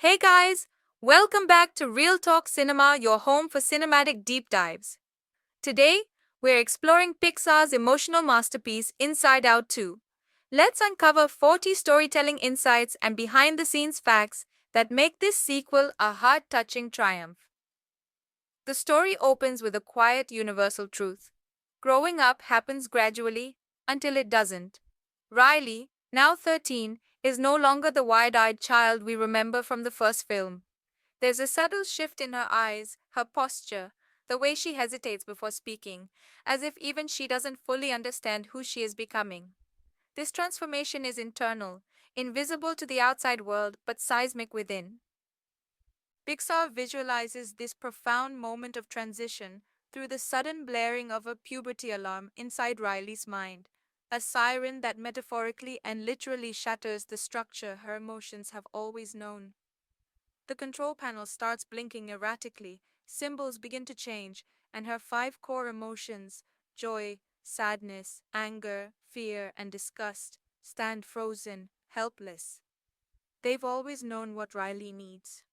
Hey guys, welcome back to Real Talk Cinema, your home for cinematic deep dives. Today, we're exploring Pixar's emotional masterpiece Inside Out 2. Let's uncover 40 storytelling insights and behind the scenes facts that make this sequel a heart touching triumph. The story opens with a quiet universal truth. Growing up happens gradually until it doesn't. Riley, now 13, is no longer the wide eyed child we remember from the first film. There's a subtle shift in her eyes, her posture, the way she hesitates before speaking, as if even she doesn't fully understand who she is becoming. This transformation is internal, invisible to the outside world, but seismic within. Pixar visualizes this profound moment of transition through the sudden blaring of a puberty alarm inside Riley's mind, a siren that metaphorically and literally shatters the structure her emotions have always known. The control panel starts blinking erratically, symbols begin to change, and her five core emotions joy, sadness, anger, fear, and disgust stand frozen, helpless. They've always known what Riley needs.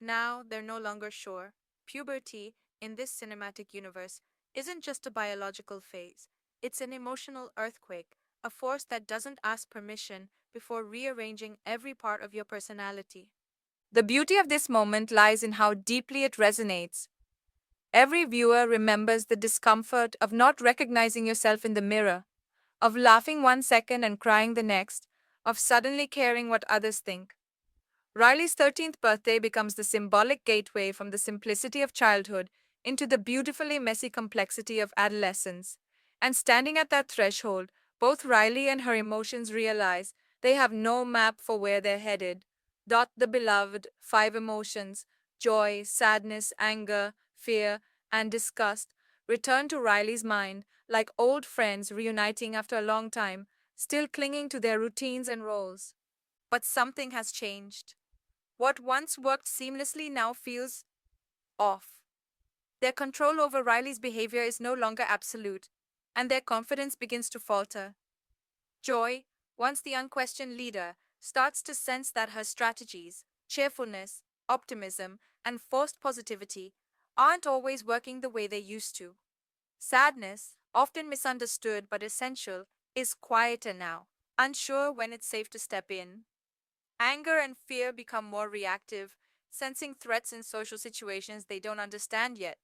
Now they're no longer sure. Puberty, in this cinematic universe, isn't just a biological phase, it's an emotional earthquake, a force that doesn't ask permission before rearranging every part of your personality. The beauty of this moment lies in how deeply it resonates. Every viewer remembers the discomfort of not recognizing yourself in the mirror, of laughing 1 second and crying the next, of suddenly caring what others think. Riley's 13th birthday becomes the symbolic gateway from the simplicity of childhood into the beautifully messy complexity of adolescence. And standing at that threshold, both Riley and her emotions realize they have no map for where they're headed. Dot the beloved five emotions joy, sadness, anger, fear, and disgust return to Riley's mind like old friends reuniting after a long time, still clinging to their routines and roles. But something has changed. What once worked seamlessly now feels off. Their control over Riley's behavior is no longer absolute, and their confidence begins to falter. Joy, once the unquestioned leader, starts to sense that her strategies, cheerfulness, optimism, and forced positivity aren't always working the way they used to. Sadness, often misunderstood but essential, is quieter now, unsure when it's safe to step in. Anger and fear become more reactive, sensing threats in social situations they don't understand yet.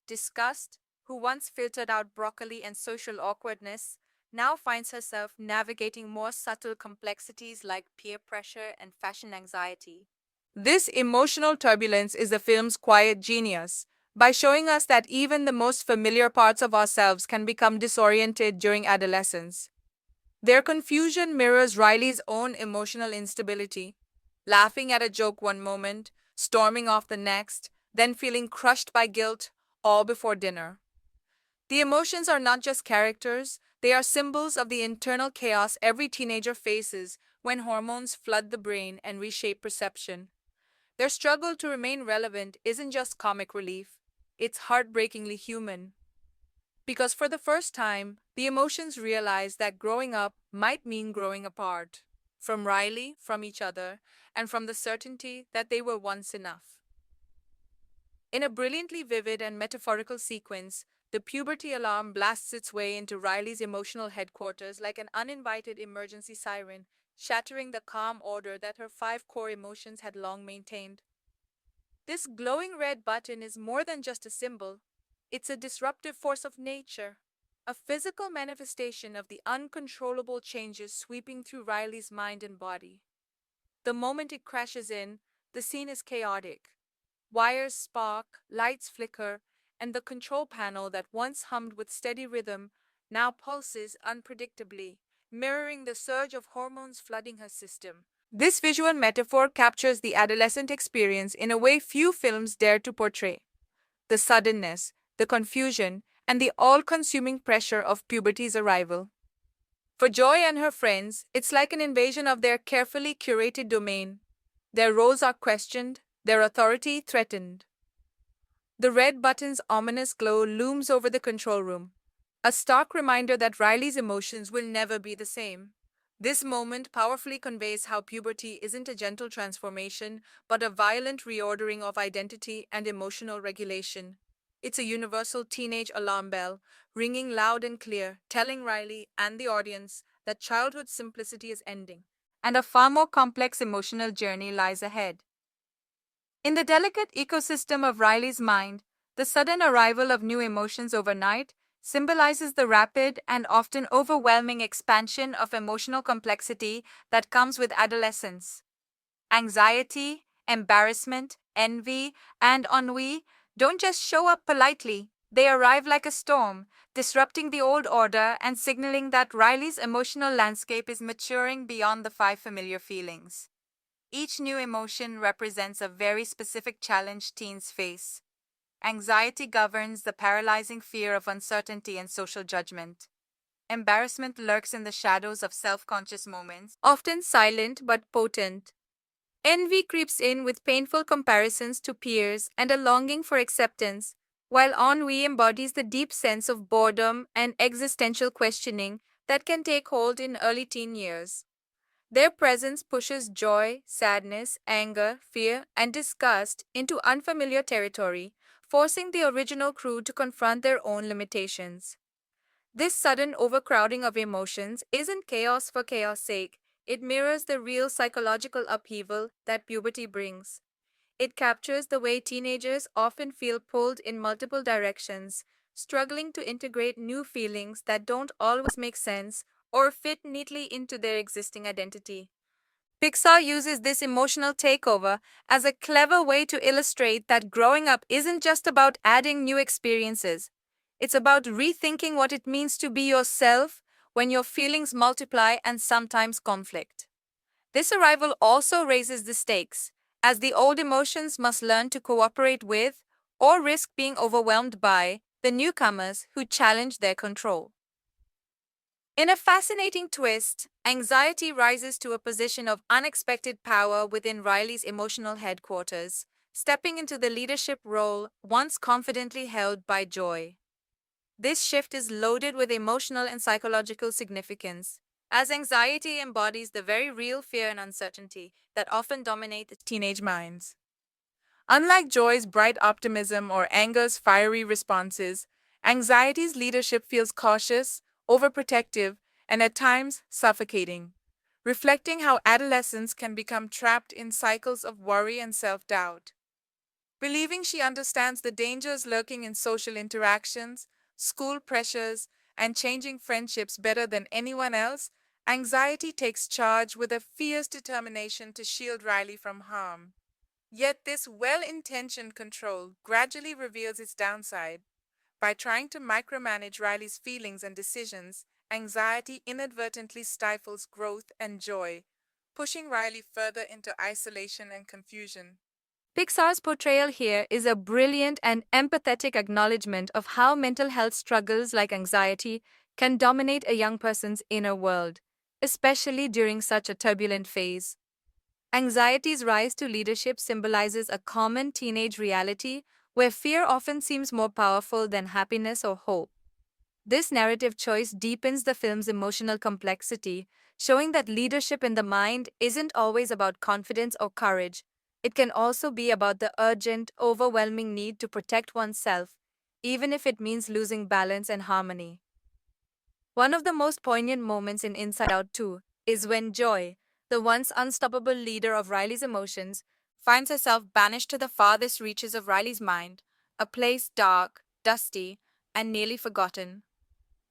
Disgust, who once filtered out broccoli and social awkwardness, now finds herself navigating more subtle complexities like peer pressure and fashion anxiety. This emotional turbulence is the film's quiet genius, by showing us that even the most familiar parts of ourselves can become disoriented during adolescence. Their confusion mirrors Riley's own emotional instability, laughing at a joke one moment, storming off the next, then feeling crushed by guilt, all before dinner. The emotions are not just characters, they are symbols of the internal chaos every teenager faces when hormones flood the brain and reshape perception. Their struggle to remain relevant isn't just comic relief, it's heartbreakingly human. Because for the first time, the emotions realize that growing up might mean growing apart. From Riley, from each other, and from the certainty that they were once enough. In a brilliantly vivid and metaphorical sequence, the puberty alarm blasts its way into Riley's emotional headquarters like an uninvited emergency siren, shattering the calm order that her five core emotions had long maintained. This glowing red button is more than just a symbol, it's a disruptive force of nature, a physical manifestation of the uncontrollable changes sweeping through Riley's mind and body. The moment it crashes in, the scene is chaotic. Wires spark, lights flicker, and the control panel that once hummed with steady rhythm now pulses unpredictably, mirroring the surge of hormones flooding her system. This visual metaphor captures the adolescent experience in a way few films dare to portray. The suddenness, the confusion, and the all consuming pressure of puberty's arrival. For Joy and her friends, it's like an invasion of their carefully curated domain. Their roles are questioned, their authority threatened. The red button's ominous glow looms over the control room, a stark reminder that Riley's emotions will never be the same. This moment powerfully conveys how puberty isn't a gentle transformation, but a violent reordering of identity and emotional regulation. It's a universal teenage alarm bell, ringing loud and clear, telling Riley and the audience that childhood simplicity is ending, and a far more complex emotional journey lies ahead. In the delicate ecosystem of Riley's mind, the sudden arrival of new emotions overnight symbolizes the rapid and often overwhelming expansion of emotional complexity that comes with adolescence. Anxiety, embarrassment, envy, and ennui don't just show up politely, they arrive like a storm, disrupting the old order and signaling that Riley's emotional landscape is maturing beyond the five familiar feelings. Each new emotion represents a very specific challenge teens face. Anxiety governs the paralyzing fear of uncertainty and social judgment. Embarrassment lurks in the shadows of self conscious moments, often silent but potent. Envy creeps in with painful comparisons to peers and a longing for acceptance, while ennui embodies the deep sense of boredom and existential questioning that can take hold in early teen years. Their presence pushes joy, sadness, anger, fear, and disgust into unfamiliar territory, forcing the original crew to confront their own limitations. This sudden overcrowding of emotions isn't chaos for chaos' sake, it mirrors the real psychological upheaval that puberty brings. It captures the way teenagers often feel pulled in multiple directions, struggling to integrate new feelings that don't always make sense or fit neatly into their existing identity. Pixar uses this emotional takeover as a clever way to illustrate that growing up isn't just about adding new experiences. It's about rethinking what it means to be yourself when your feelings multiply and sometimes conflict. This arrival also raises the stakes, as the old emotions must learn to cooperate with, or risk being overwhelmed by, the newcomers who challenge their control. In a fascinating twist, anxiety rises to a position of unexpected power within Riley's emotional headquarters, stepping into the leadership role once confidently held by Joy. This shift is loaded with emotional and psychological significance, as anxiety embodies the very real fear and uncertainty that often dominate the teenage minds. Unlike Joy's bright optimism or anger's fiery responses, anxiety's leadership feels cautious, overprotective, and at times suffocating, reflecting how adolescents can become trapped in cycles of worry and self doubt. Believing she understands the dangers lurking in social interactions, school pressures, and changing friendships better than anyone else, anxiety takes charge with a fierce determination to shield Riley from harm. Yet this well intentioned control gradually reveals its downside. By trying to micromanage Riley's feelings and decisions, anxiety inadvertently stifles growth and joy, pushing Riley further into isolation and confusion. Pixar's portrayal here is a brilliant and empathetic acknowledgement of how mental health struggles like anxiety can dominate a young person's inner world, especially during such a turbulent phase. Anxiety's rise to leadership symbolizes a common teenage reality where fear often seems more powerful than happiness or hope. This narrative choice deepens the film's emotional complexity, showing that leadership in the mind isn't always about confidence or courage. It can also be about the urgent, overwhelming need to protect oneself, even if it means losing balance and harmony. One of the most poignant moments in Inside Out 2 is when Joy, the once unstoppable leader of Riley's emotions, finds herself banished to the farthest reaches of Riley's mind, a place dark, dusty, and nearly forgotten.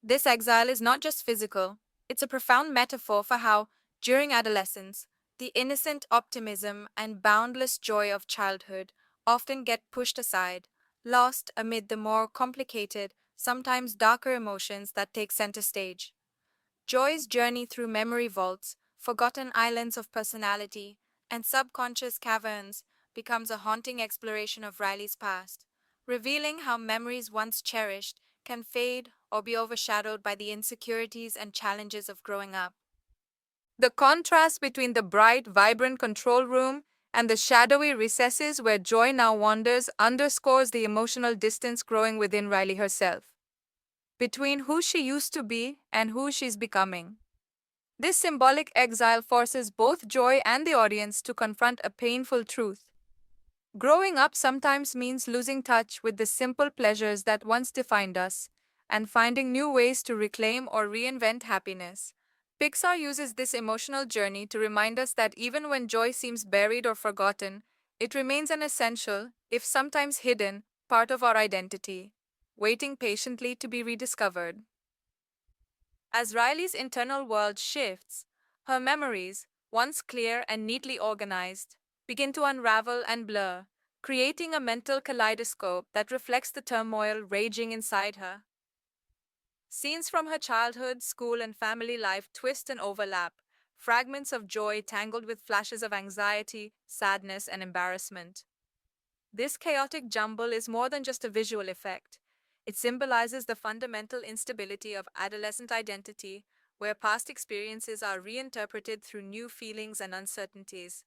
This exile is not just physical, it's a profound metaphor for how, during adolescence, the innocent optimism and boundless joy of childhood often get pushed aside, lost amid the more complicated, sometimes darker emotions that take center stage. Joy's journey through memory vaults, forgotten islands of personality, and subconscious caverns becomes a haunting exploration of Riley's past, revealing how memories once cherished can fade or be overshadowed by the insecurities and challenges of growing up. The contrast between the bright, vibrant control room and the shadowy recesses where Joy now wanders underscores the emotional distance growing within Riley herself, between who she used to be and who she's becoming. This symbolic exile forces both Joy and the audience to confront a painful truth. Growing up sometimes means losing touch with the simple pleasures that once defined us and finding new ways to reclaim or reinvent happiness. Pixar uses this emotional journey to remind us that even when joy seems buried or forgotten, it remains an essential, if sometimes hidden, part of our identity, waiting patiently to be rediscovered. As Riley's internal world shifts, her memories, once clear and neatly organized, begin to unravel and blur, creating a mental kaleidoscope that reflects the turmoil raging inside her. Scenes from her childhood, school, and family life twist and overlap, fragments of joy tangled with flashes of anxiety, sadness, and embarrassment. This chaotic jumble is more than just a visual effect. It symbolizes the fundamental instability of adolescent identity, where past experiences are reinterpreted through new feelings and uncertainties.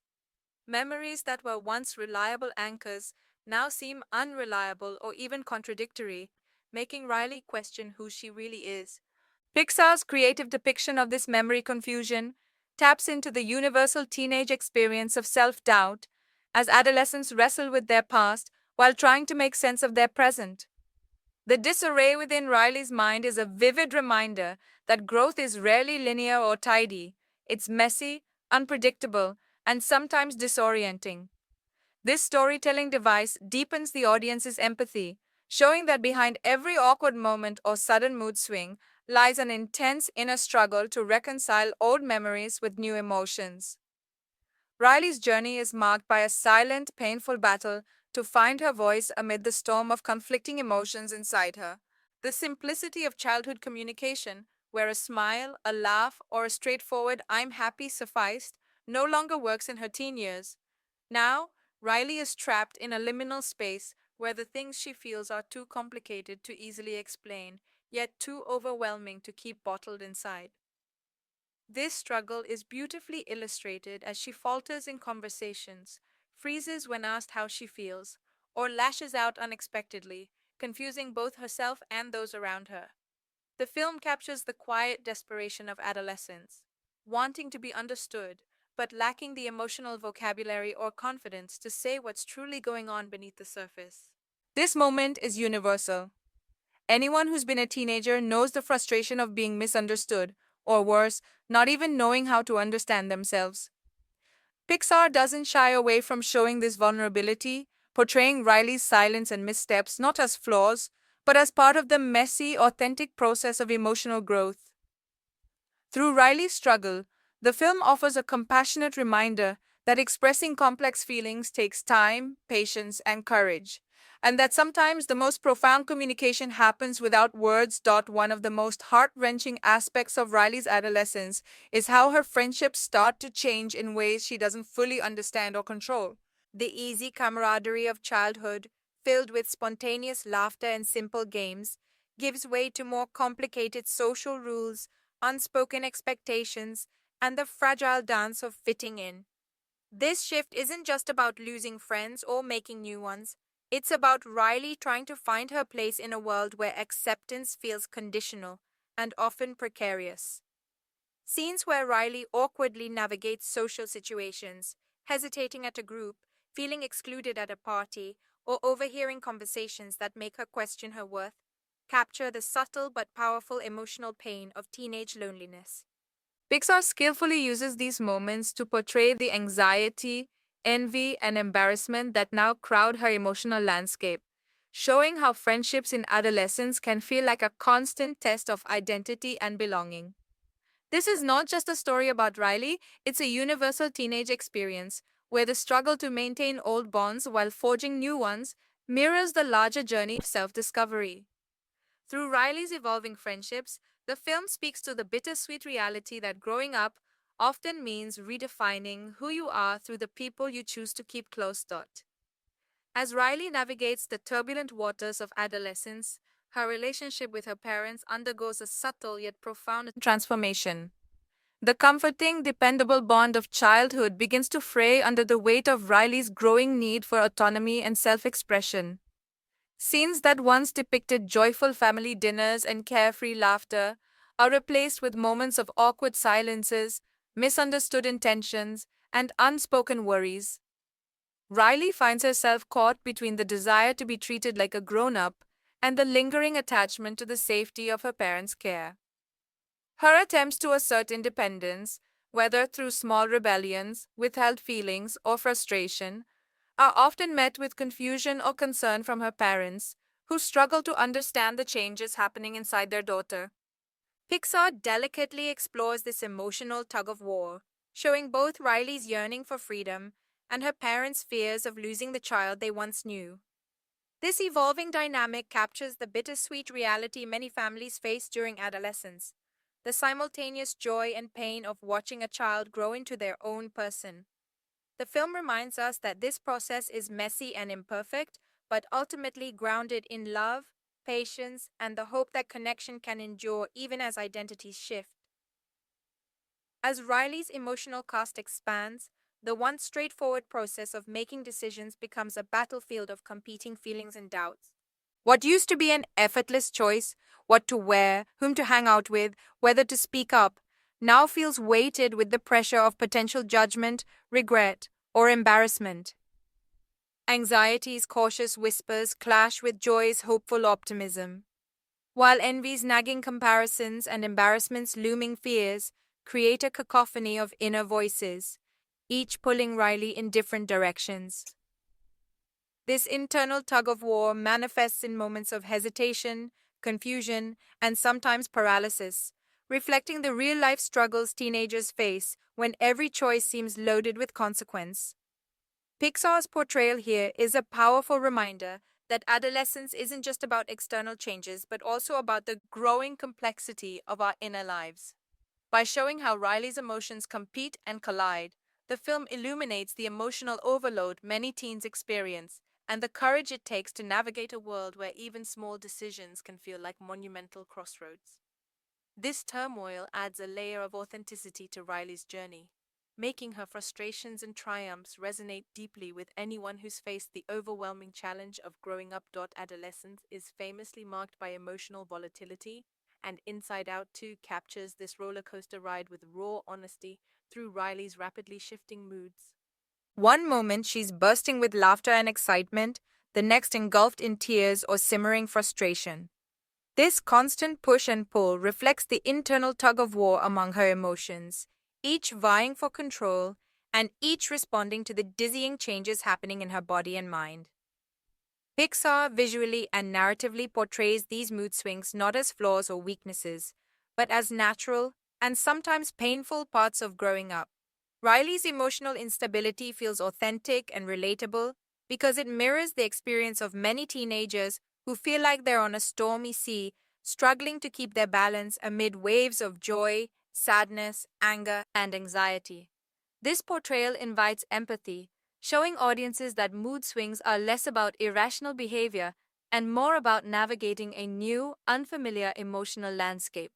Memories that were once reliable anchors now seem unreliable or even contradictory, making Riley question who she really is. Pixar's creative depiction of this memory confusion taps into the universal teenage experience of self doubt as adolescents wrestle with their past while trying to make sense of their present. The disarray within Riley's mind is a vivid reminder that growth is rarely linear or tidy. It's messy, unpredictable, and sometimes disorienting. This storytelling device deepens the audience's empathy, showing that behind every awkward moment or sudden mood swing lies an intense inner struggle to reconcile old memories with new emotions. Riley's journey is marked by a silent, painful battle to find her voice amid the storm of conflicting emotions inside her. The simplicity of childhood communication, where a smile, a laugh, or a straightforward "I'm happy" sufficed, no longer works in her teen years. Now, Riley is trapped in a liminal space where the things she feels are too complicated to easily explain, yet too overwhelming to keep bottled inside. This struggle is beautifully illustrated as she falters in conversations, freezes when asked how she feels, or lashes out unexpectedly, confusing both herself and those around her. The film captures the quiet desperation of adolescence, wanting to be understood, but lacking the emotional vocabulary or confidence to say what's truly going on beneath the surface. This moment is universal. Anyone who's been a teenager knows the frustration of being misunderstood, or worse, not even knowing how to understand themselves. Pixar doesn't shy away from showing this vulnerability, portraying Riley's silence and missteps not as flaws, but as part of the messy, authentic process of emotional growth. Through Riley's struggle, the film offers a compassionate reminder that expressing complex feelings takes time, patience, and courage, and that sometimes the most profound communication happens without words. One of the most heart wrenching aspects of Riley's adolescence is how her friendships start to change in ways she doesn't fully understand or control. The easy camaraderie of childhood, filled with spontaneous laughter and simple games, gives way to more complicated social rules, unspoken expectations, and the fragile dance of fitting in. This shift isn't just about losing friends or making new ones. It's about Riley trying to find her place in a world where acceptance feels conditional and often precarious. Scenes where Riley awkwardly navigates social situations, hesitating at a group, feeling excluded at a party, or overhearing conversations that make her question her worth, capture the subtle but powerful emotional pain of teenage loneliness. Pixar skillfully uses these moments to portray the anxiety, envy, and embarrassment that now crowd her emotional landscape, showing how friendships in adolescence can feel like a constant test of identity and belonging. This is not just a story about Riley, it's a universal teenage experience where the struggle to maintain old bonds while forging new ones mirrors the larger journey of self discovery. Through Riley's evolving friendships, the film speaks to the bittersweet reality that growing up often means redefining who you are through the people you choose to keep close. As Riley navigates the turbulent waters of adolescence, her relationship with her parents undergoes a subtle yet profound transformation. The comforting, dependable bond of childhood begins to fray under the weight of Riley's growing need for autonomy and self expression. Scenes that once depicted joyful family dinners and carefree laughter are replaced with moments of awkward silences, misunderstood intentions, and unspoken worries. Riley finds herself caught between the desire to be treated like a grown up and the lingering attachment to the safety of her parents' care. Her attempts to assert independence, whether through small rebellions, withheld feelings, or frustration, are often met with confusion or concern from her parents, who struggle to understand the changes happening inside their daughter. Pixar delicately explores this emotional tug of war, showing both Riley's yearning for freedom and her parents' fears of losing the child they once knew. This evolving dynamic captures the bittersweet reality many families face during adolescence, the simultaneous joy and pain of watching a child grow into their own person. The film reminds us that this process is messy and imperfect, but ultimately grounded in love, patience, and the hope that connection can endure even as identities shift. As Riley's emotional cost expands, the once straightforward process of making decisions becomes a battlefield of competing feelings and doubts. What used to be an effortless choice, what to wear, whom to hang out with, whether to speak up, now feels weighted with the pressure of potential judgment, regret, or embarrassment. Anxiety's cautious whispers clash with joy's hopeful optimism, while envy's nagging comparisons and embarrassment's looming fears create a cacophony of inner voices, each pulling Riley in different directions. This internal tug of war manifests in moments of hesitation, confusion, and sometimes paralysis, reflecting the real life struggles teenagers face when every choice seems loaded with consequence. Pixar's portrayal here is a powerful reminder that adolescence isn't just about external changes, but also about the growing complexity of our inner lives. By showing how Riley's emotions compete and collide, the film illuminates the emotional overload many teens experience and the courage it takes to navigate a world where even small decisions can feel like monumental crossroads. This turmoil adds a layer of authenticity to Riley's journey, making her frustrations and triumphs resonate deeply with anyone who's faced the overwhelming challenge of growing up. Adolescence is famously marked by emotional volatility, and Inside Out 2 captures this roller coaster ride with raw honesty through Riley's rapidly shifting moods. One moment she's bursting with laughter and excitement, the next engulfed in tears or simmering frustration. This constant push and pull reflects the internal tug of war among her emotions, each vying for control and each responding to the dizzying changes happening in her body and mind. Pixar visually and narratively portrays these mood swings not as flaws or weaknesses, but as natural and sometimes painful parts of growing up. Riley's emotional instability feels authentic and relatable because it mirrors the experience of many teenagers who feel like they're on a stormy sea, struggling to keep their balance amid waves of joy, sadness, anger, and anxiety. This portrayal invites empathy, showing audiences that mood swings are less about irrational behavior and more about navigating a new, unfamiliar emotional landscape.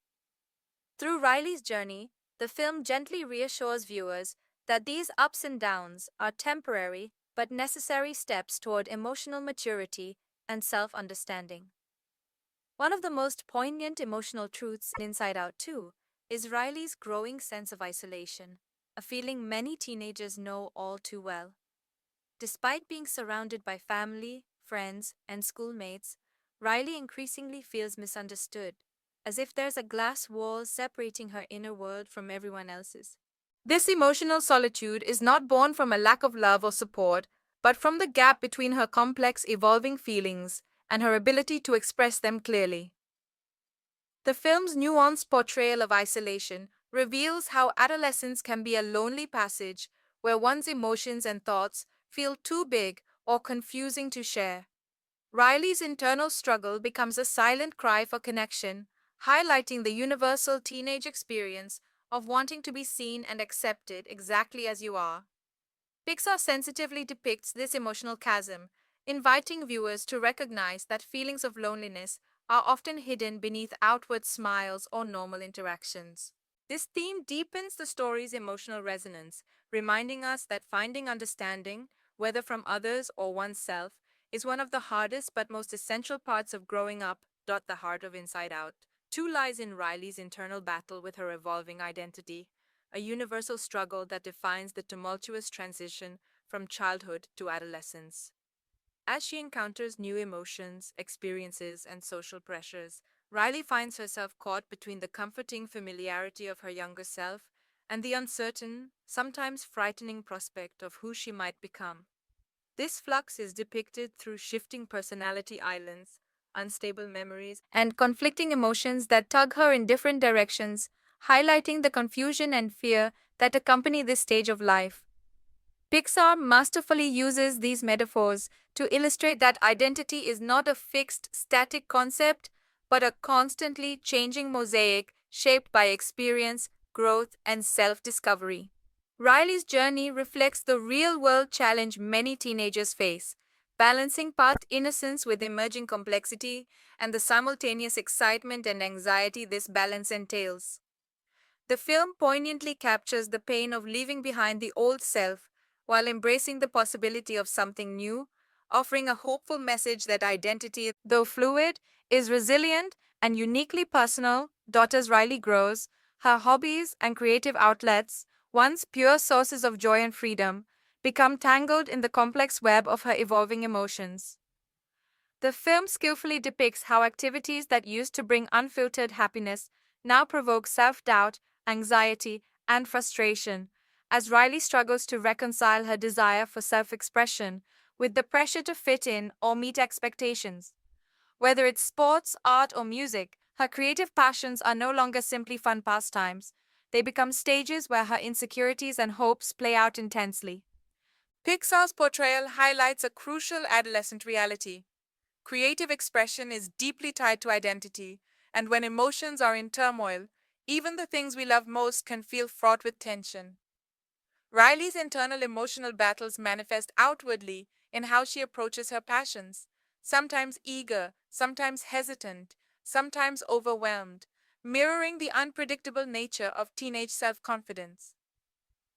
Through Riley's journey, the film gently reassures viewers that these ups and downs are temporary but necessary steps toward emotional maturity and self understanding. One of the most poignant emotional truths in Inside Out 2 is Riley's growing sense of isolation, a feeling many teenagers know all too well. Despite being surrounded by family, friends, and schoolmates, Riley increasingly feels misunderstood, as if there's a glass wall separating her inner world from everyone else's. This emotional solitude is not born from a lack of love or support, but from the gap between her complex, evolving feelings and her ability to express them clearly. The film's nuanced portrayal of isolation reveals how adolescence can be a lonely passage where one's emotions and thoughts feel too big or confusing to share. Riley's internal struggle becomes a silent cry for connection, highlighting the universal teenage experience of wanting to be seen and accepted exactly as you are. Pixar sensitively depicts this emotional chasm, inviting viewers to recognize that feelings of loneliness are often hidden beneath outward smiles or normal interactions. This theme deepens the story's emotional resonance, reminding us that finding understanding, whether from others or oneself, is one of the hardest but most essential parts of growing up. The heart of Inside Out Two lies in Riley's internal battle with her evolving identity, a universal struggle that defines the tumultuous transition from childhood to adolescence. As she encounters new emotions, experiences, and social pressures, Riley finds herself caught between the comforting familiarity of her younger self and the uncertain, sometimes frightening prospect of who she might become. This flux is depicted through shifting personality islands, unstable memories, and conflicting emotions that tug her in different directions, highlighting the confusion and fear that accompany this stage of life. Pixar masterfully uses these metaphors to illustrate that identity is not a fixed, static concept, but a constantly changing mosaic shaped by experience, growth, and self discovery. Riley's journey reflects the real world challenge many teenagers face, balancing past innocence with emerging complexity and the simultaneous excitement and anxiety this balance entails. The film poignantly captures the pain of leaving behind the old self while embracing the possibility of something new, offering a hopeful message that identity, though fluid, is resilient and uniquely personal. Daughters Riley grows, her hobbies and creative outlets, once pure sources of joy and freedom, become tangled in the complex web of her evolving emotions. The film skillfully depicts how activities that used to bring unfiltered happiness now provoke self doubt, anxiety, and frustration, as Riley struggles to reconcile her desire for self expression with the pressure to fit in or meet expectations. Whether it's sports, art, or music, her creative passions are no longer simply fun pastimes. They become stages where her insecurities and hopes play out intensely. Pixar's portrayal highlights a crucial adolescent reality. Creative expression is deeply tied to identity, and when emotions are in turmoil, even the things we love most can feel fraught with tension. Riley's internal emotional battles manifest outwardly in how she approaches her passions, sometimes eager, sometimes hesitant, sometimes overwhelmed, mirroring the unpredictable nature of teenage self confidence.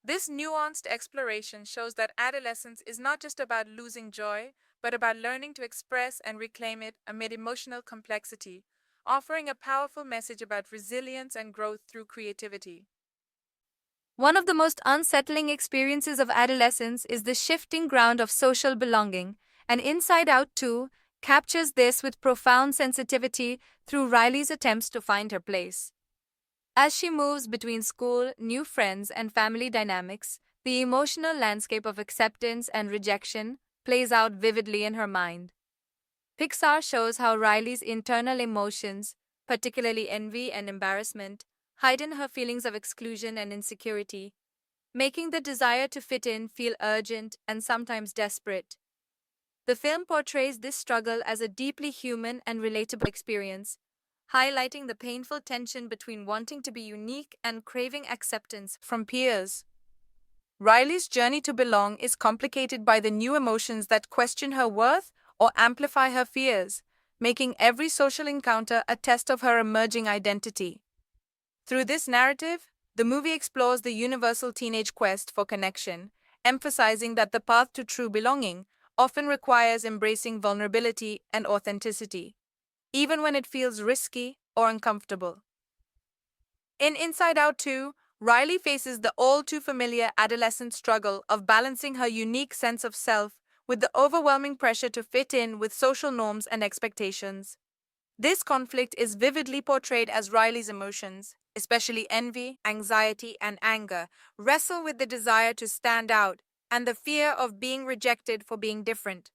This nuanced exploration shows that adolescence is not just about losing joy, but about learning to express and reclaim it amid emotional complexity, offering a powerful message about resilience and growth through creativity. One of the most unsettling experiences of adolescence is the shifting ground of social belonging, and Inside Out 2 captures this with profound sensitivity through Riley's attempts to find her place. As she moves between school, new friends, and family dynamics, the emotional landscape of acceptance and rejection plays out vividly in her mind. Pixar shows how Riley's internal emotions, particularly envy and embarrassment, heighten her feelings of exclusion and insecurity, making the desire to fit in feel urgent and sometimes desperate. The film portrays this struggle as a deeply human and relatable experience, highlighting the painful tension between wanting to be unique and craving acceptance from peers. Riley's journey to belong is complicated by the new emotions that question her worth or amplify her fears, making every social encounter a test of her emerging identity. Through this narrative, the movie explores the universal teenage quest for connection, emphasizing that the path to true belonging often requires embracing vulnerability and authenticity, even when it feels risky or uncomfortable. In Inside Out 2, Riley faces the all too familiar adolescent struggle of balancing her unique sense of self with the overwhelming pressure to fit in with social norms and expectations. This conflict is vividly portrayed as Riley's emotions, especially envy, anxiety, and anger, wrestle with the desire to stand out and the fear of being rejected for being different.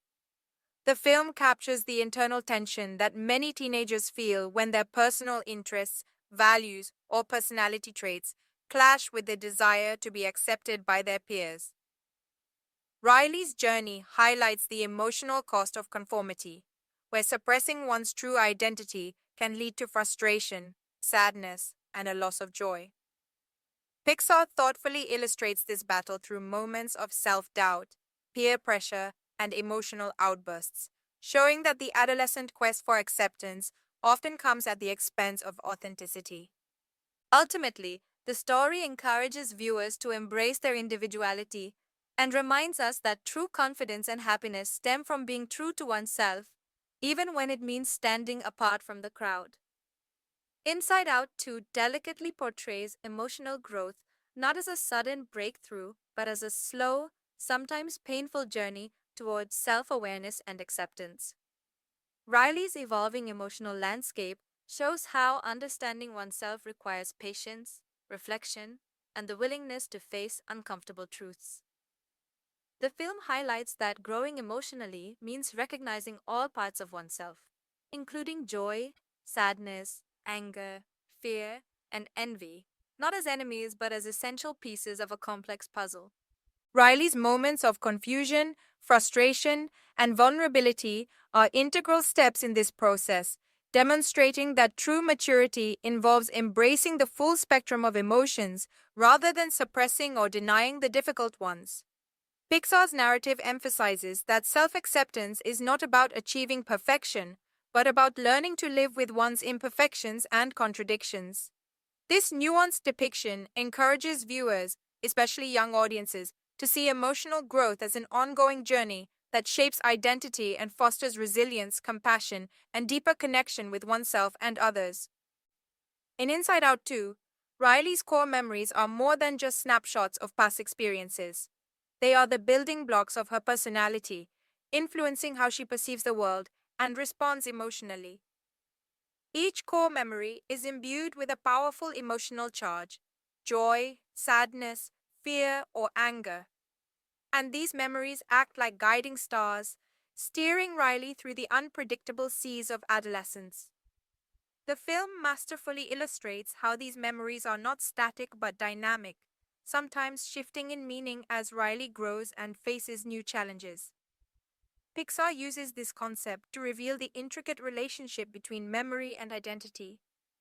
The film captures the internal tension that many teenagers feel when their personal interests, values, or personality traits clash with the desire to be accepted by their peers. Riley's journey highlights the emotional cost of conformity, where suppressing one's true identity can lead to frustration, sadness, and a loss of joy. Pixar thoughtfully illustrates this battle through moments of self doubt, peer pressure, and emotional outbursts, showing that the adolescent quest for acceptance often comes at the expense of authenticity. Ultimately, the story encourages viewers to embrace their individuality and reminds us that true confidence and happiness stem from being true to oneself, even when it means standing apart from the crowd. Inside Out 2 delicately portrays emotional growth not as a sudden breakthrough, but as a slow, sometimes painful journey towards self awareness and acceptance. Riley's evolving emotional landscape shows how understanding oneself requires patience, reflection, and the willingness to face uncomfortable truths. The film highlights that growing emotionally means recognizing all parts of oneself, including joy, sadness, anger, fear, and envy, not as enemies but as essential pieces of a complex puzzle. Riley's moments of confusion, frustration, and vulnerability are integral steps in this process, demonstrating that true maturity involves embracing the full spectrum of emotions rather than suppressing or denying the difficult ones. Pixar's narrative emphasizes that self acceptance is not about achieving perfection, but about learning to live with one's imperfections and contradictions. This nuanced depiction encourages viewers, especially young audiences, to see emotional growth as an ongoing journey that shapes identity and fosters resilience, compassion, and deeper connection with oneself and others. In Inside Out 2, Riley's core memories are more than just snapshots of past experiences. They are the building blocks of her personality, influencing how she perceives the world and responds emotionally. Each core memory is imbued with a powerful emotional charge: joy, sadness, fear, or anger. And these memories act like guiding stars, steering Riley through the unpredictable seas of adolescence. The film masterfully illustrates how these memories are not static but dynamic, sometimes shifting in meaning as Riley grows and faces new challenges. Pixar uses this concept to reveal the intricate relationship between memory and identity,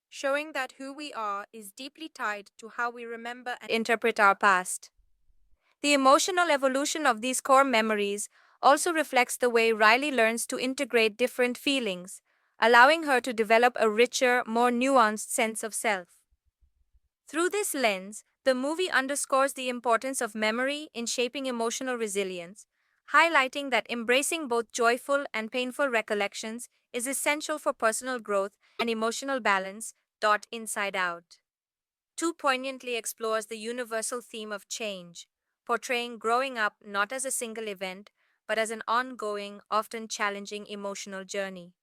showing that who we are is deeply tied to how we remember and interpret our past. The emotional evolution of these core memories also reflects the way Riley learns to integrate different feelings, allowing her to develop a richer, more nuanced sense of self. Through this lens, the movie underscores the importance of memory in shaping emotional resilience, highlighting that embracing both joyful and painful recollections is essential for personal growth and emotional balance. Inside Out 2 poignantly explores the universal theme of change, portraying growing up not as a single event, but as an ongoing, often challenging emotional journey.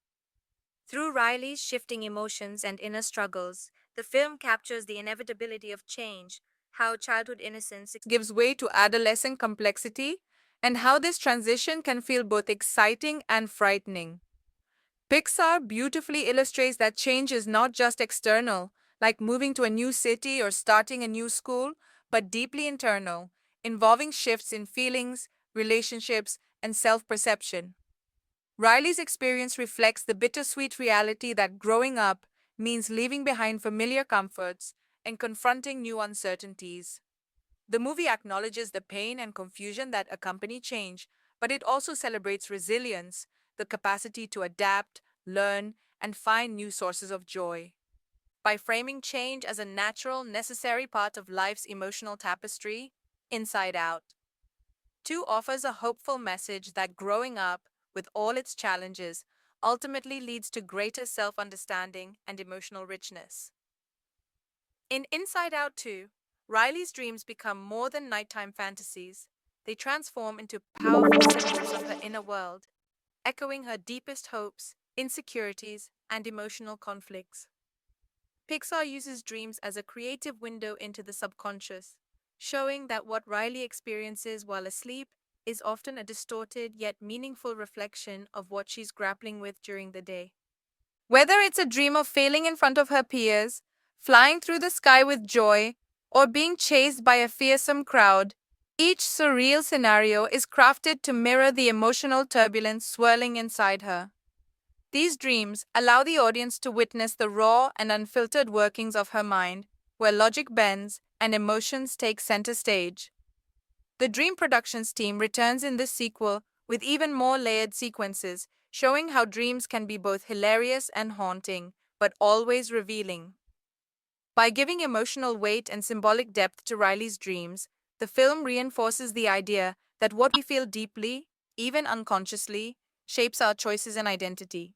Through Riley's shifting emotions and inner struggles, the film captures the inevitability of change, how childhood innocence gives way to adolescent complexity, and how this transition can feel both exciting and frightening. Pixar beautifully illustrates that change is not just external, like moving to a new city or starting a new school, but deeply internal, involving shifts in feelings, relationships, and self perception. Riley's experience reflects the bittersweet reality that growing up means leaving behind familiar comforts and confronting new uncertainties. The movie acknowledges the pain and confusion that accompany change, but it also celebrates resilience, the capacity to adapt, learn, and find new sources of joy. By framing change as a natural, necessary part of life's emotional tapestry, Inside Out 2 offers a hopeful message that growing up, with all its challenges, ultimately leads to greater self understanding and emotional richness. In Inside Out 2, Riley's dreams become more than nighttime fantasies. They transform into powerful symbols of her inner world, echoing her deepest hopes, insecurities, and emotional conflicts. Pixar uses dreams as a creative window into the subconscious, showing that what Riley experiences while asleep is often a distorted yet meaningful reflection of what she's grappling with during the day. Whether it's a dream of failing in front of her peers, flying through the sky with joy, or being chased by a fearsome crowd, each surreal scenario is crafted to mirror the emotional turbulence swirling inside her. These dreams allow the audience to witness the raw and unfiltered workings of her mind, where logic bends and emotions take center stage. The Dream Productions team returns in this sequel with even more layered sequences, showing how dreams can be both hilarious and haunting, but always revealing. By giving emotional weight and symbolic depth to Riley's dreams, the film reinforces the idea that what we feel deeply, even unconsciously, shapes our choices and identity.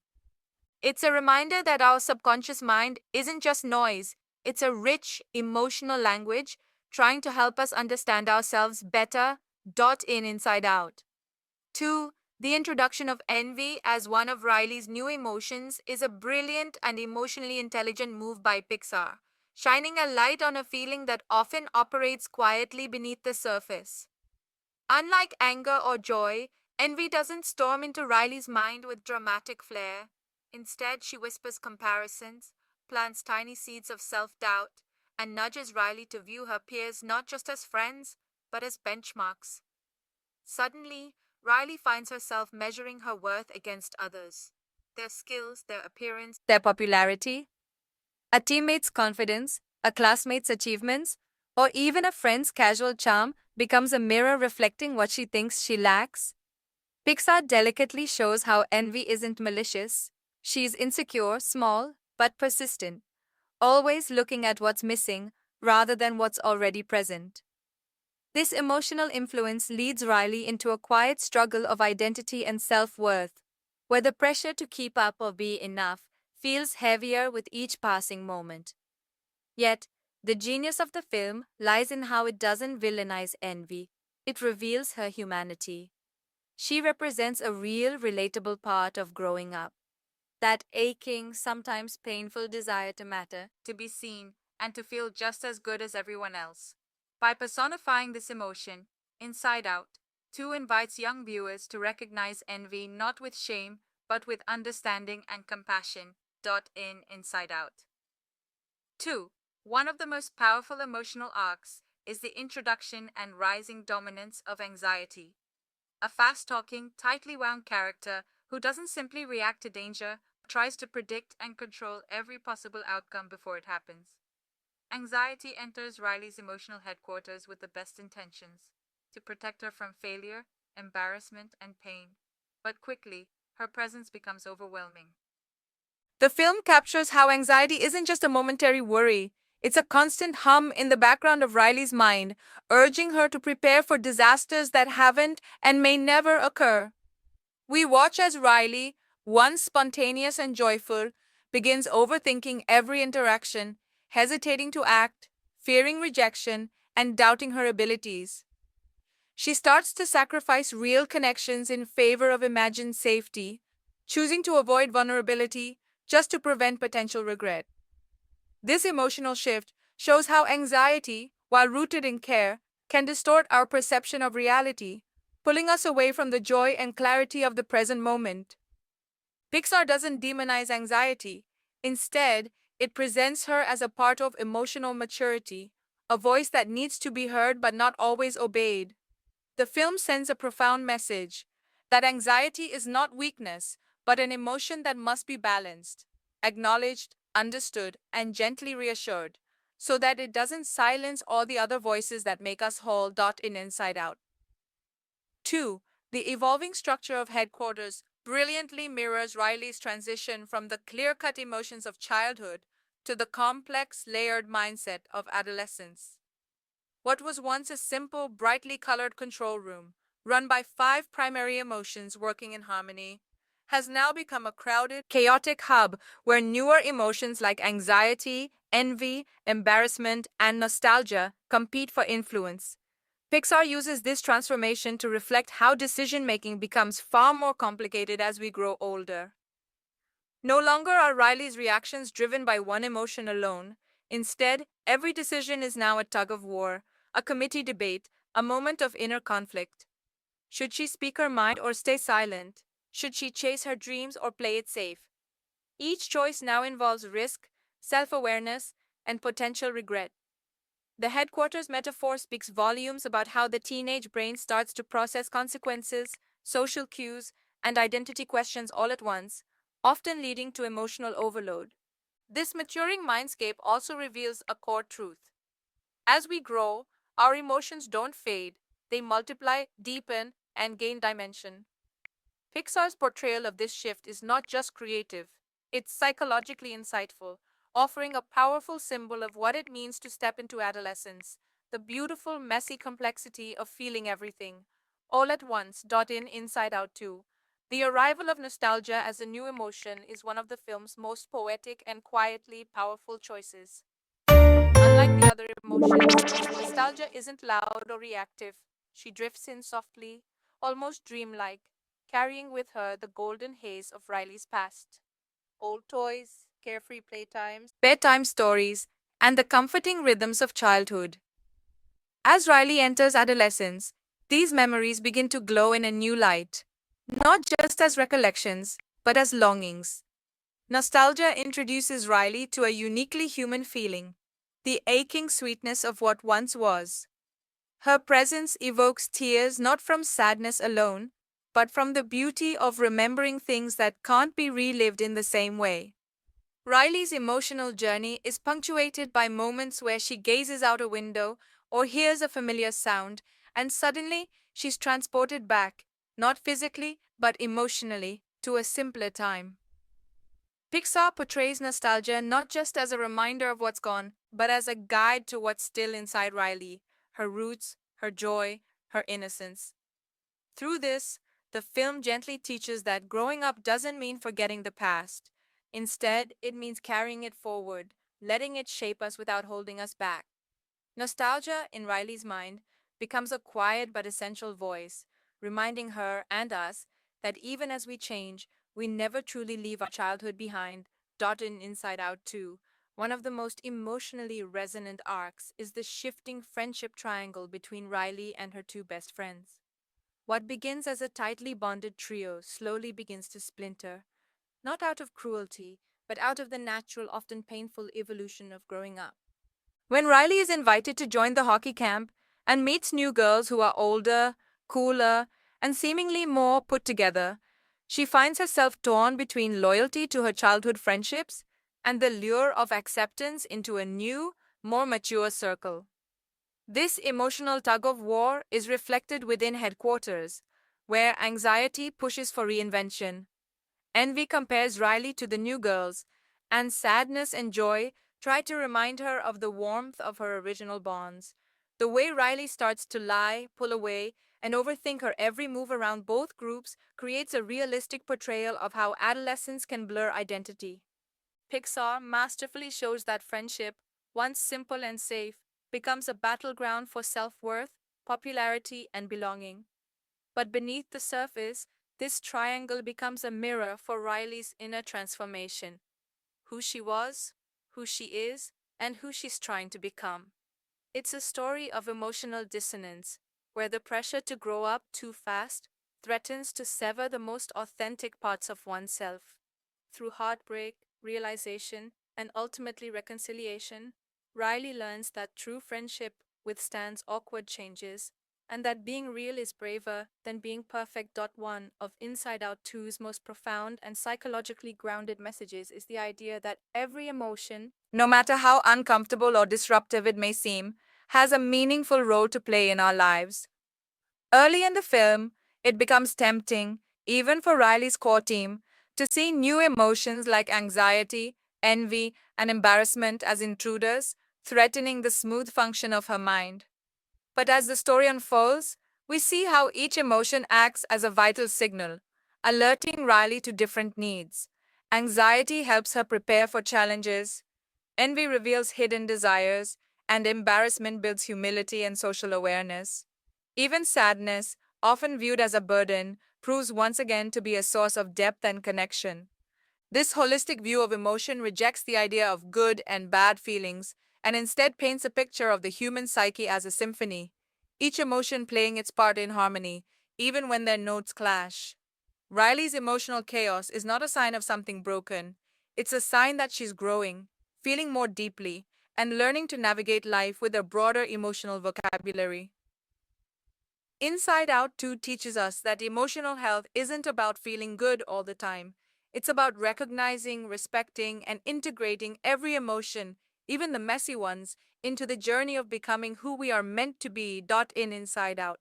It's a reminder that our subconscious mind isn't just noise, it's a rich, emotional language trying to help us understand ourselves better. Inside Out. 2. The introduction of envy as one of Riley's new emotions is a brilliant and emotionally intelligent move by Pixar, shining a light on a feeling that often operates quietly beneath the surface. Unlike anger or joy, envy doesn't storm into Riley's mind with dramatic flair. Instead, she whispers comparisons, plants tiny seeds of self doubt, and nudges Riley to view her peers not just as friends, but as benchmarks. Suddenly, Riley finds herself measuring her worth against others. Their skills, their appearance, their popularity, a teammate's confidence, a classmate's achievements, or even a friend's casual charm becomes a mirror reflecting what she thinks she lacks. Pixar delicately shows how envy isn't malicious. She's insecure, small, but persistent, always looking at what's missing rather than what's already present. This emotional influence leads Riley into a quiet struggle of identity and self worth, where the pressure to keep up or be enough feels heavier with each passing moment. Yet, the genius of the film lies in how it doesn't villainize envy, it reveals her humanity. She represents a real, relatable part of growing up. That aching, sometimes painful desire to matter, to be seen, and to feel just as good as everyone else. By personifying this emotion, Inside Out 2 invites young viewers to recognize envy not with shame, but with understanding and compassion. In Inside Out 2. One of the most powerful emotional arcs is the introduction and rising dominance of anxiety. A fast talking, tightly wound character who doesn't simply react to danger, but tries to predict and control every possible outcome before it happens. Anxiety enters Riley's emotional headquarters with the best intentions to protect her from failure, embarrassment, and pain. But quickly, her presence becomes overwhelming. The film captures how anxiety isn't just a momentary worry, it's a constant hum in the background of Riley's mind, urging her to prepare for disasters that haven't and may never occur. We watch as Riley, once spontaneous and joyful, begins overthinking every interaction, hesitating to act, fearing rejection, and doubting her abilities. She starts to sacrifice real connections in favor of imagined safety, choosing to avoid vulnerability just to prevent potential regret. This emotional shift shows how anxiety, while rooted in care, can distort our perception of reality, pulling us away from the joy and clarity of the present moment. Pixar doesn't demonize anxiety. Instead, it presents her as a part of emotional maturity, a voice that needs to be heard but not always obeyed. The film sends a profound message that anxiety is not weakness, but an emotion that must be balanced, acknowledged, understood, and gently reassured, so that it doesn't silence all the other voices that make us whole. In Inside Out 2. The evolving structure of headquarters brilliantly mirrors Riley's transition from the clear cut emotions of childhood to the complex, layered mindset of adolescence. What was once a simple, brightly colored control room, run by five primary emotions working in harmony, has now become a crowded, chaotic hub where newer emotions like anxiety, envy, embarrassment, and nostalgia compete for influence. Pixar uses this transformation to reflect how decision making becomes far more complicated as we grow older. No longer are Riley's reactions driven by one emotion alone. Instead, every decision is now a tug of war, a committee debate, a moment of inner conflict. Should she speak her mind or stay silent? Should she chase her dreams or play it safe? Each choice now involves risk, self awareness, and potential regret. The headquarters metaphor speaks volumes about how the teenage brain starts to process consequences, social cues, and identity questions all at once, often leading to emotional overload. This maturing mindscape also reveals a core truth. As we grow, our emotions don't fade, they multiply, deepen, and gain dimension. Pixar's portrayal of this shift is not just creative, it's psychologically insightful, offering a powerful symbol of what it means to step into adolescence, the beautiful, messy complexity of feeling everything, all at once. In Inside Out 2 The arrival of nostalgia as a new emotion is one of the film's most poetic and quietly powerful choices. Unlike the other emotions, nostalgia isn't loud or reactive. She drifts in softly, almost dreamlike, carrying with her the golden haze of Riley's past. Old toys, carefree playtimes, bedtime stories, and the comforting rhythms of childhood. As Riley enters adolescence, these memories begin to glow in a new light, not just as recollections, but as longings. Nostalgia introduces Riley to a uniquely human feeling, the aching sweetness of what once was. Her presence evokes tears not from sadness alone, but from the beauty of remembering things that can't be relived in the same way. Riley's emotional journey is punctuated by moments where she gazes out a window or hears a familiar sound, and suddenly she's transported back, not physically, but emotionally, to a simpler time. Pixar portrays nostalgia not just as a reminder of what's gone, but as a guide to what's still inside Riley, her roots, her joy, her innocence. Through this, the film gently teaches that growing up doesn't mean forgetting the past. Instead, it means carrying it forward, letting it shape us without holding us back. Nostalgia, in Riley's mind, becomes a quiet but essential voice, reminding her and us that even as we change, we never truly leave our childhood behind. In Inside Out 2, one of the most emotionally resonant arcs is the shifting friendship triangle between Riley and her two best friends. What begins as a tightly bonded trio slowly begins to splinter, not out of cruelty, but out of the natural, often painful evolution of growing up. When Riley is invited to join the hockey camp and meets new girls who are older, cooler, and seemingly more put together, she finds herself torn between loyalty to her childhood friendships and the lure of acceptance into a new, more mature circle. This emotional tug of war is reflected within headquarters, where anxiety pushes for reinvention. Envy compares Riley to the new girls, and sadness and joy try to remind her of the warmth of her original bonds. The way Riley starts to lie, pull away, and overthink her every move around both groups creates a realistic portrayal of how adolescence can blur identity. Pixar masterfully shows that friendship, once simple and safe, becomes a battleground for self worth, popularity, and belonging. But beneath the surface, this triangle becomes a mirror for Riley's inner transformation: who she was, who she is, and who she's trying to become. It's a story of emotional dissonance, where the pressure to grow up too fast threatens to sever the most authentic parts of oneself. Through heartbreak, realization, and ultimately reconciliation, Riley learns that true friendship withstands awkward changes, and that being real is braver than being perfect. One of Inside Out 2's most profound and psychologically grounded messages is the idea that every emotion, no matter how uncomfortable or disruptive it may seem, has a meaningful role to play in our lives. Early in the film, it becomes tempting, even for Riley's core team, to see new emotions like anxiety, envy, and embarrassment as intruders, threatening the smooth function of her mind. But as the story unfolds, we see how each emotion acts as a vital signal, alerting Riley to different needs. Anxiety helps her prepare for challenges, envy reveals hidden desires, and embarrassment builds humility and social awareness. Even sadness, often viewed as a burden, proves once again to be a source of depth and connection. This holistic view of emotion rejects the idea of good and bad feelings and instead paints a picture of the human psyche as a symphony, each emotion playing its part in harmony, even when their notes clash. Riley's emotional chaos is not a sign of something broken, it's a sign that she's growing, feeling more deeply, and learning to navigate life with a broader emotional vocabulary. Inside Out 2 teaches us that emotional health isn't about feeling good all the time. It's about recognizing, respecting, and integrating every emotion, even the messy ones, into the journey of becoming who we are meant to be. In Inside Out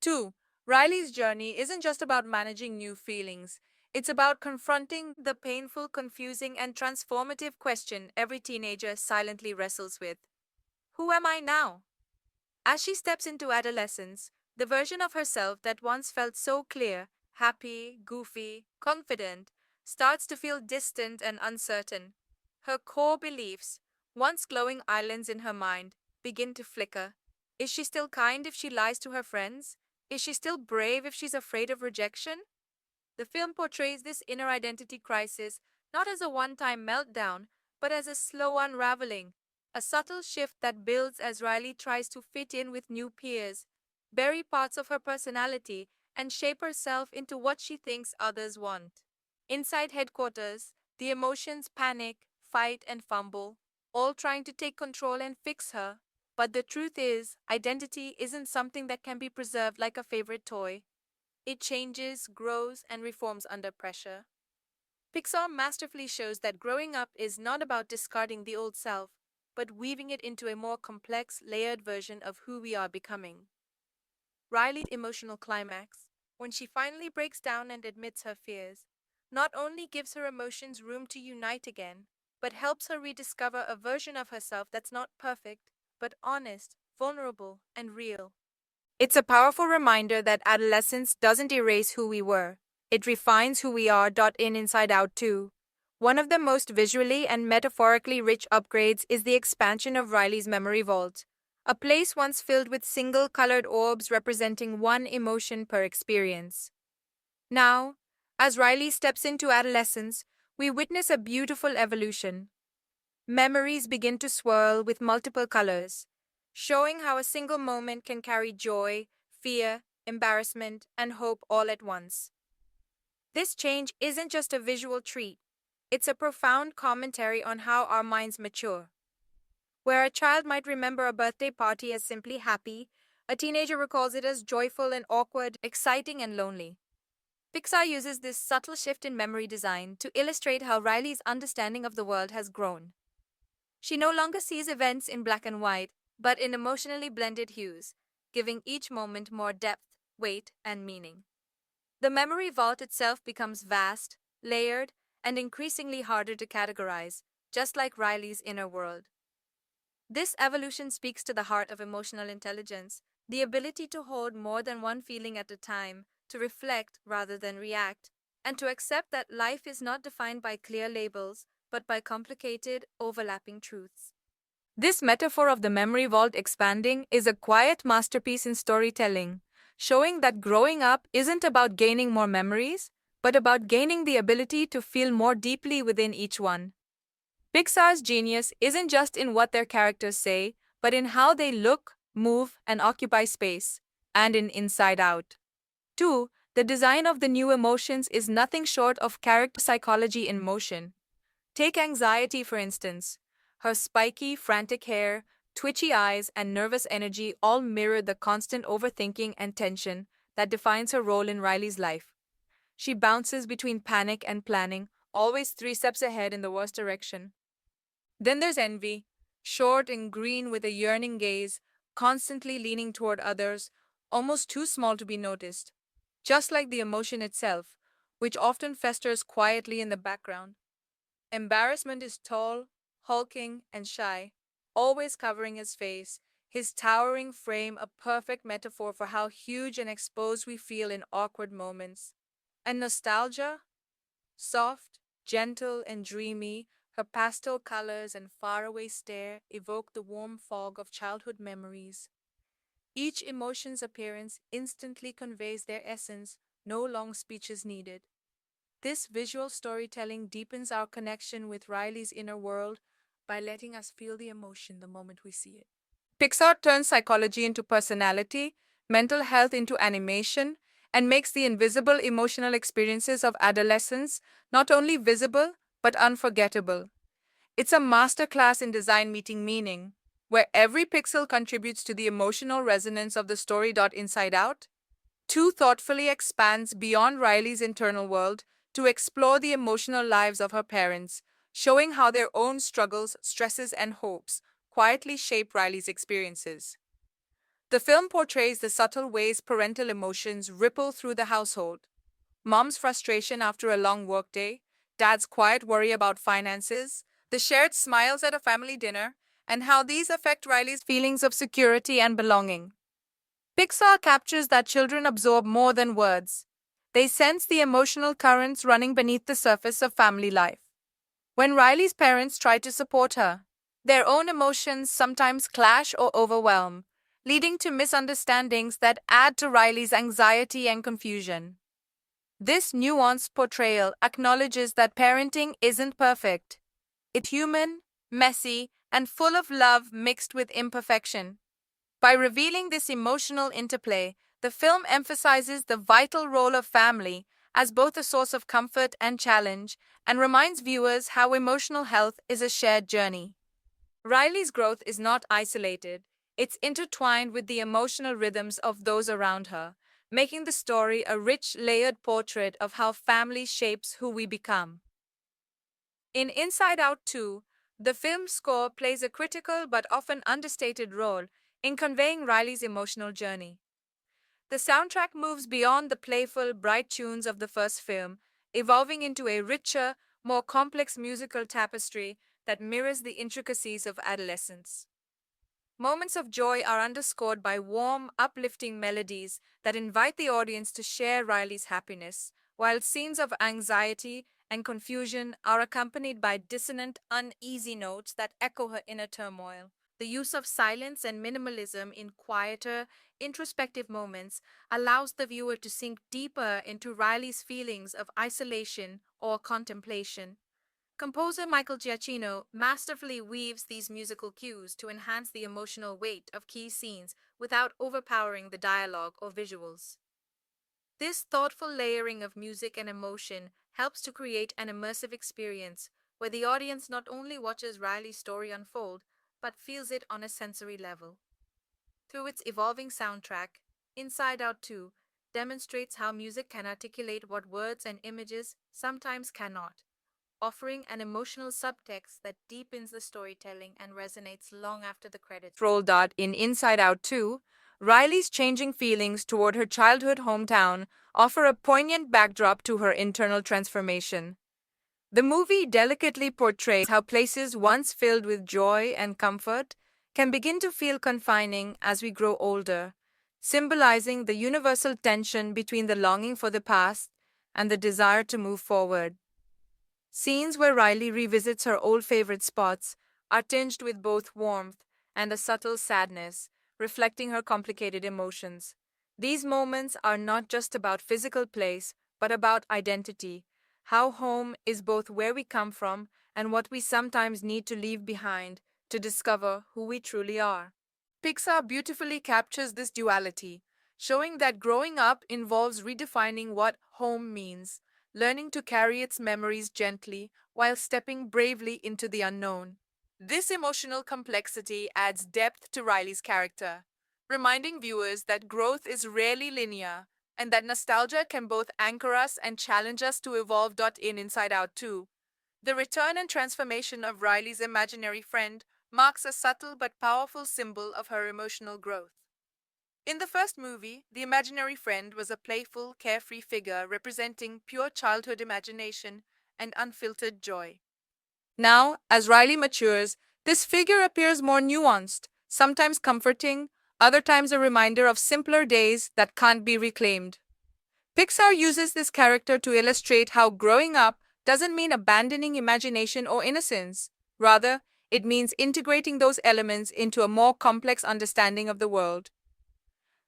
2, Riley's journey isn't just about managing new feelings. It's about confronting the painful, confusing, and transformative question every teenager silently wrestles with: who am I now? As she steps into adolescence, the version of herself that once felt so clear happy, goofy, confident, starts to feel distant and uncertain. Her core beliefs, once glowing islands in her mind, begin to flicker. Is she still kind if she lies to her friends? Is she still brave if she's afraid of rejection? The film portrays this inner identity crisis not as a one time meltdown, but as a slow unraveling, a subtle shift that builds as Riley tries to fit in with new peers, bury parts of her personality, and shape herself into what she thinks others want. Inside headquarters, the emotions panic, fight, and fumble, all trying to take control and fix her. But the truth is, identity isn't something that can be preserved like a favorite toy. It changes, grows, and reforms under pressure. Pixar masterfully shows that growing up is not about discarding the old self, but weaving it into a more complex, layered version of who we are becoming. Riley's emotional climax, when she finally breaks down and admits her fears, not only gives her emotions room to unite again, but helps her rediscover a version of herself that's not perfect, but honest, vulnerable, and real. It's a powerful reminder that adolescence doesn't erase who we were. It refines who we are. In Inside Out 2. One of the most visually and metaphorically rich upgrades is the expansion of Riley's memory vault, a place once filled with single colored orbs representing one emotion per experience. Now, as Riley steps into adolescence, we witness a beautiful evolution. Memories begin to swirl with multiple colors, showing how a single moment can carry joy, fear, embarrassment, and hope all at once. This change isn't just a visual treat, it's a profound commentary on how our minds mature. Where a child might remember a birthday party as simply happy, a teenager recalls it as joyful and awkward, exciting and lonely. Pixar uses this subtle shift in memory design to illustrate how Riley's understanding of the world has grown. She no longer sees events in black and white, but in emotionally blended hues, giving each moment more depth, weight, and meaning. The memory vault itself becomes vast, layered, and increasingly harder to categorize, just like Riley's inner world. This evolution speaks to the heart of emotional intelligence, the ability to hold more than one feeling at a time, to reflect rather than react, and to accept that life is not defined by clear labels, but by complicated, overlapping truths. This metaphor of the memory vault expanding is a quiet masterpiece in storytelling, showing that growing up isn't about gaining more memories, but about gaining the ability to feel more deeply within each one. Pixar's genius isn't just in what their characters say, but in how they look, move, and occupy space, and in Inside Out. 2. The design of the new emotions is nothing short of character psychology in motion. Take anxiety, for instance. Her spiky, frantic hair, twitchy eyes, and nervous energy all mirror the constant overthinking and tension that defines her role in Riley's life. She bounces between panic and planning, always 3 steps ahead in the worst direction. Then there's envy, short and green with a yearning gaze, constantly leaning toward others, almost too small to be noticed. Just like the emotion itself, which often festers quietly in the background. Embarrassment is tall, hulking, and shy, always covering his face, his towering frame a perfect metaphor for how huge and exposed we feel in awkward moments. And nostalgia? Soft, gentle, and dreamy, her pastel colors and faraway stare evoke the warm fog of childhood memories. Each emotion's appearance instantly conveys their essence, no long speech is needed. This visual storytelling deepens our connection with Riley's inner world by letting us feel the emotion the moment we see it. Pixar turns psychology into personality, mental health into animation, and makes the invisible emotional experiences of adolescence not only visible but unforgettable. It's a masterclass in design meeting meaning, where every pixel contributes to the emotional resonance of the story. Inside Out 2 thoughtfully expands beyond Riley's internal world to explore the emotional lives of her parents, showing how their own struggles, stresses, and hopes quietly shape Riley's experiences. The film portrays the subtle ways parental emotions ripple through the household. Mom's frustration after a long workday, dad's quiet worry about finances, the shared smiles at a family dinner, and how these affect Riley's feelings of security and belonging. Pixar captures that children absorb more than words. They sense the emotional currents running beneath the surface of family life. When Riley's parents try to support her, their own emotions sometimes clash or overwhelm, leading to misunderstandings that add to Riley's anxiety and confusion. This nuanced portrayal acknowledges that parenting isn't perfect. It's human, messy, and full of love mixed with imperfection. By revealing this emotional interplay, the film emphasizes the vital role of family as both a source of comfort and challenge, and reminds viewers how emotional health is a shared journey. Riley's growth is not isolated, it's intertwined with the emotional rhythms of those around her, making the story a rich, layered portrait of how family shapes who we become. In Inside Out 2, the film's score plays a critical but often understated role in conveying Riley's emotional journey. The soundtrack moves beyond the playful, bright tunes of the first film, evolving into a richer, more complex musical tapestry that mirrors the intricacies of adolescence. Moments of joy are underscored by warm, uplifting melodies that invite the audience to share Riley's happiness, while scenes of anxiety and confusion are accompanied by dissonant, uneasy notes that echo her inner turmoil. The use of silence and minimalism in quieter, introspective moments allows the viewer to sink deeper into Riley's feelings of isolation or contemplation. Composer Michael Giacchino masterfully weaves these musical cues to enhance the emotional weight of key scenes without overpowering the dialogue or visuals. This thoughtful layering of music and emotion helps to create an immersive experience where the audience not only watches Riley's story unfold, but feels it on a sensory level. Through its evolving soundtrack, Inside Out 2 demonstrates how music can articulate what words and images sometimes cannot, offering an emotional subtext that deepens the storytelling and resonates long after the credits roll. In Inside Out 2, Riley's changing feelings toward her childhood hometown offer a poignant backdrop to her internal transformation. The movie delicately portrays how places once filled with joy and comfort can begin to feel confining as we grow older, symbolizing the universal tension between the longing for the past and the desire to move forward. Scenes where Riley revisits her old favorite spots are tinged with both warmth and a subtle sadness, reflecting her complicated emotions. These moments are not just about physical place, but about identity, how home is both where we come from and what we sometimes need to leave behind to discover who we truly are. Pixar beautifully captures this duality, showing that growing up involves redefining what home means, learning to carry its memories gently while stepping bravely into the unknown. This emotional complexity adds depth to Riley's character, reminding viewers that growth is rarely linear and that nostalgia can both anchor us and challenge us to evolve. In Inside Out 2, the return and transformation of Riley's imaginary friend marks a subtle but powerful symbol of her emotional growth. In the first movie, the imaginary friend was a playful, carefree figure representing pure childhood imagination and unfiltered joy. Now, as Riley matures, this figure appears more nuanced, sometimes comforting, other times a reminder of simpler days that can't be reclaimed. Pixar uses this character to illustrate how growing up doesn't mean abandoning imagination or innocence. Rather, it means integrating those elements into a more complex understanding of the world.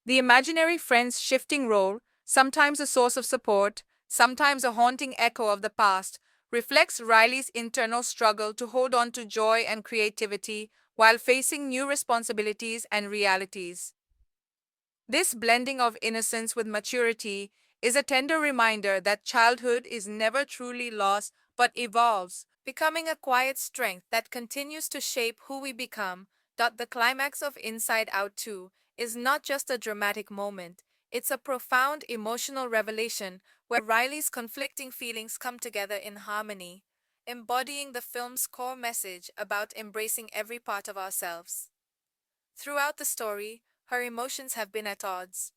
The imaginary friend's shifting role, sometimes a source of support, sometimes a haunting echo of the past, reflects Riley's internal struggle to hold on to joy and creativity while facing new responsibilities and realities. This blending of innocence with maturity is a tender reminder that childhood is never truly lost but evolves, becoming a quiet strength that continues to shape who we become. The climax of Inside Out 2 is not just a dramatic moment, it's a profound emotional revelation where Riley's conflicting feelings come together in harmony, embodying the film's core message about embracing every part of ourselves. Throughout the story, her emotions have been at odds: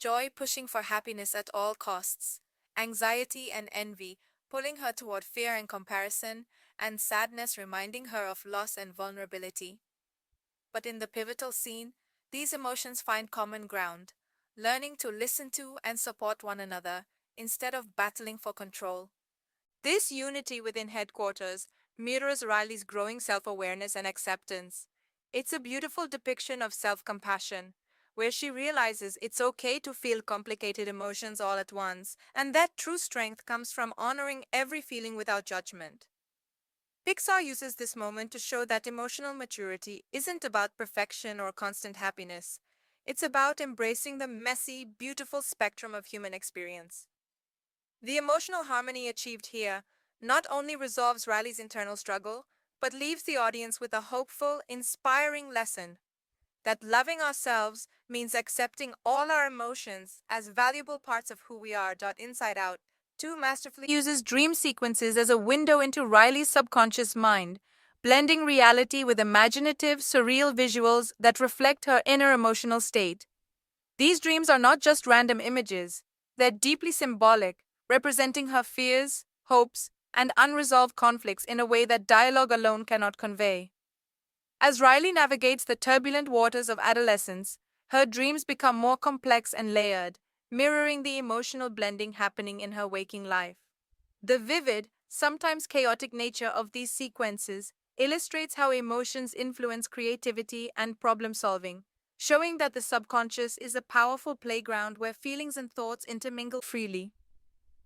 joy pushing for happiness at all costs, anxiety and envy pulling her toward fear and comparison, and sadness reminding her of loss and vulnerability. But in the pivotal scene, these emotions find common ground, learning to listen to and support one another, instead of battling for control. This unity within headquarters mirrors Riley's growing self awareness and acceptance. It's a beautiful depiction of self compassion, where she realizes it's okay to feel complicated emotions all at once, and that true strength comes from honoring every feeling without judgment. Pixar uses this moment to show that emotional maturity isn't about perfection or constant happiness. It's about embracing the messy, beautiful spectrum of human experience. The emotional harmony achieved here not only resolves Riley's internal struggle, but leaves the audience with a hopeful, inspiring lesson that loving ourselves means accepting all our emotions as valuable parts of who we are. Inside Out 2 masterfully uses dream sequences as a window into Riley's subconscious mind, blending reality with imaginative, surreal visuals that reflect her inner emotional state. These dreams are not just random images, they're deeply symbolic, representing her fears, hopes, and unresolved conflicts in a way that dialogue alone cannot convey. As Riley navigates the turbulent waters of adolescence, her dreams become more complex and layered, mirroring the emotional blending happening in her waking life. The vivid, sometimes chaotic nature of these sequences illustrates how emotions influence creativity and problem solving, showing that the subconscious is a powerful playground where feelings and thoughts intermingle freely.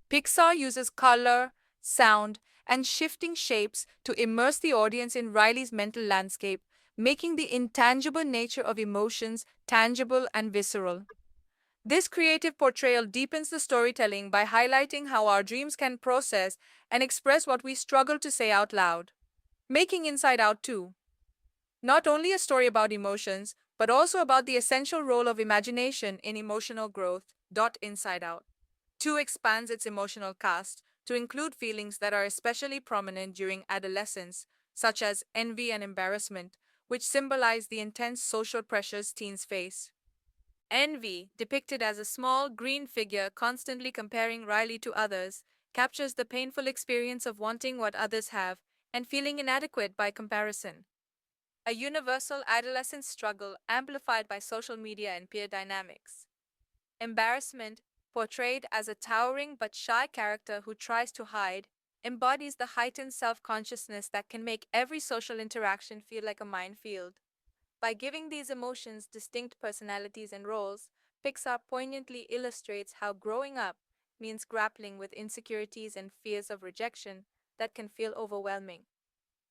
Pixar uses color, sound, and shifting shapes to immerse the audience in Riley's mental landscape, making the intangible nature of emotions tangible and visceral. This creative portrayal deepens the storytelling by highlighting how our dreams can process and express what we struggle to say out loud, making Inside Out 2 not only a story about emotions, but also about the essential role of imagination in emotional growth. Inside Out 2 expands its emotional cast to include feelings that are especially prominent during adolescence, such as envy and embarrassment, which symbolize the intense social pressures teens face. Envy, depicted as a small, green figure constantly comparing Riley to others, captures the painful experience of wanting what others have and feeling inadequate by comparison. A universal adolescent struggle amplified by social media and peer dynamics. Embarrassment, portrayed as a towering but shy character who tries to hide, embodies the heightened self consciousness that can make every social interaction feel like a minefield. By giving these emotions distinct personalities and roles, Pixar poignantly illustrates how growing up means grappling with insecurities and fears of rejection that can feel overwhelming.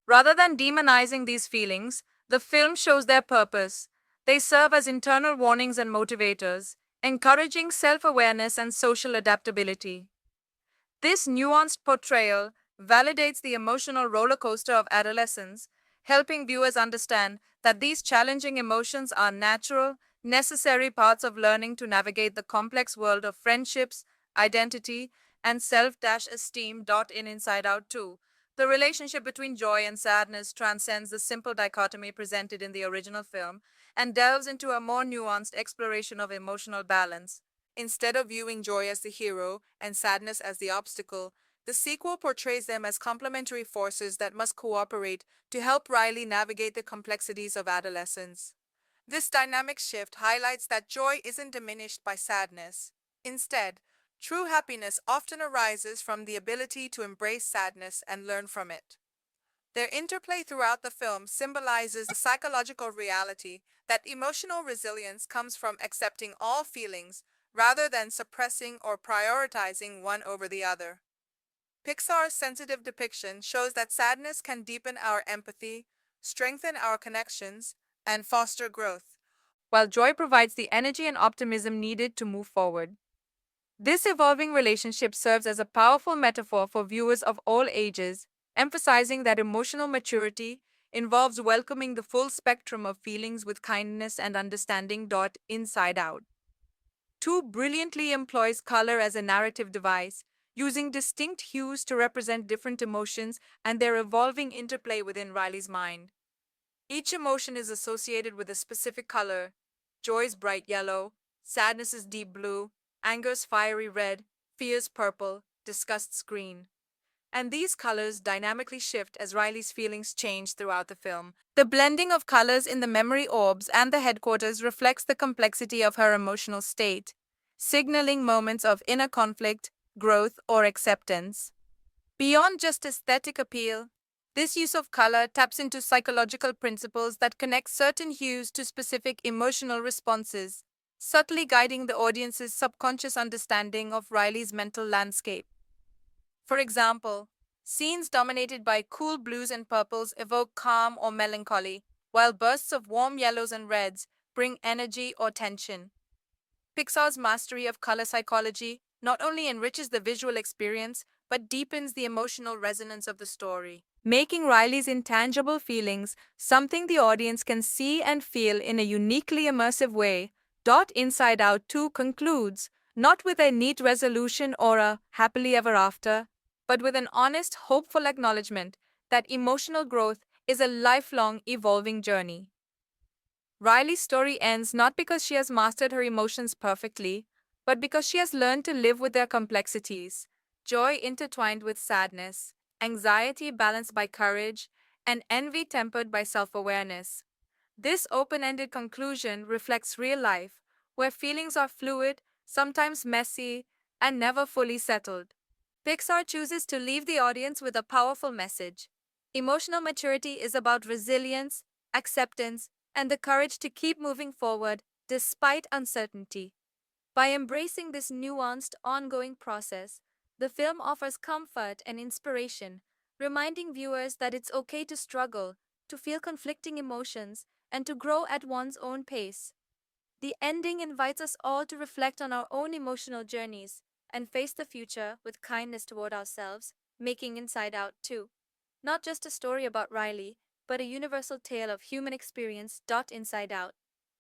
Rather than demonizing these feelings, the film shows their purpose. They serve as internal warnings and motivators, encouraging self awareness and social adaptability. This nuanced portrayal validates the emotional roller coaster of adolescence, helping viewers understand that these challenging emotions are natural, necessary parts of learning to navigate the complex world of friendships, identity, and self esteem. In Inside Out 2, the relationship between joy and sadness transcends the simple dichotomy presented in the original film and delves into a more nuanced exploration of emotional balance. Instead of viewing joy as the hero and sadness as the obstacle, the sequel portrays them as complementary forces that must cooperate to help Riley navigate the complexities of adolescence. This dynamic shift highlights that joy isn't diminished by sadness. Instead, true happiness often arises from the ability to embrace sadness and learn from it. Their interplay throughout the film symbolizes the psychological reality that emotional resilience comes from accepting all feelings rather than suppressing or prioritizing one over the other. Pixar's sensitive depiction shows that sadness can deepen our empathy, strengthen our connections, and foster growth, while joy provides the energy and optimism needed to move forward. This evolving relationship serves as a powerful metaphor for viewers of all ages, emphasizing that emotional maturity involves welcoming the full spectrum of feelings with kindness and understanding. Inside Out 2 brilliantly employs color as a narrative device, using distinct hues to represent different emotions and their evolving interplay within Riley's mind. Each emotion is associated with a specific color: joy's bright yellow, sadness's deep blue, anger's fiery red, fear's purple, disgust's green. And these colors dynamically shift as Riley's feelings change throughout the film. The blending of colors in the memory orbs and the headquarters reflects the complexity of her emotional state, signaling moments of inner conflict, growth, or acceptance. Beyond just aesthetic appeal, this use of color taps into psychological principles that connect certain hues to specific emotional responses, subtly guiding the audience's subconscious understanding of Riley's mental landscape. For example, scenes dominated by cool blues and purples evoke calm or melancholy, while bursts of warm yellows and reds bring energy or tension. Pixar's mastery of color psychology not only enriches the visual experience but deepens the emotional resonance of the story, making Riley's intangible feelings something the audience can see and feel in a uniquely immersive way. Inside Out 2 concludes not with a neat resolution or a happily ever after, but with an honest, hopeful acknowledgement that emotional growth is a lifelong, evolving journey. Riley's story ends not because she has mastered her emotions perfectly, but because she has learned to live with their complexities, joy intertwined with sadness, anxiety balanced by courage, and envy tempered by self awareness. This open ended conclusion reflects real life, where feelings are fluid, sometimes messy, and never fully settled. Pixar chooses to leave the audience with a powerful message. Emotional maturity is about resilience, acceptance, and the courage to keep moving forward despite uncertainty. By embracing this nuanced, ongoing process, the film offers comfort and inspiration, reminding viewers that it's okay to struggle, to feel conflicting emotions, and to grow at one's own pace. The ending invites us all to reflect on our own emotional journeys and face the future with kindness toward ourselves, making Inside Out 2 not just a story about Riley, but a universal tale of human experience. Inside Out